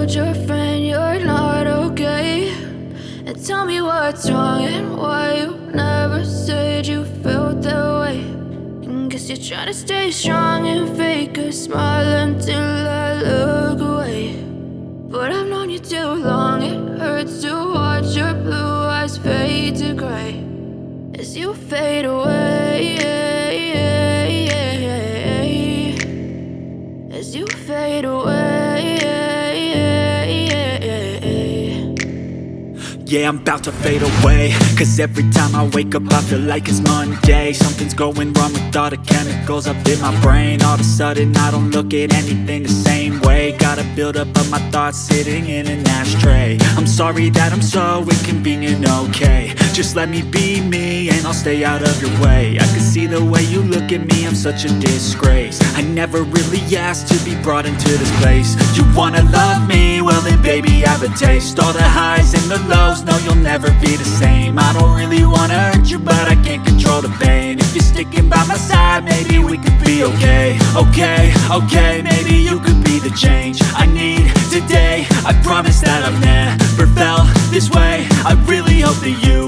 told your friend you're not okay, and tell me what's wrong and why you never said you felt that way. And guess you're trying to stay strong and fake a smile until I look away. But I've known you too long, it hurts to watch your blue eyes fade to gray as you fade away, as you fade away. Yeah, I'm about to fade away, cause every time I wake up I feel like it's Monday. Something's going wrong with all the chemicals up in my brain. All of a sudden I don't look at anything the same way. Got a build up of my thoughts sitting in an ashtray. I'm sorry that I'm so inconvenient, okay. Just let me be me and I'll stay out of your way. I can see the way you look at me, I'm such a disgrace. I never really asked to be brought into this place. You wanna love me? Well then baby have a taste. All the highs and the lows, no you'll never be the same. I don't really wanna hurt you but I can't control the pain. If you're sticking by my side, maybe we could be okay. Okay, maybe you could be the change I need today. I promise that I've never felt this way. I really hope that you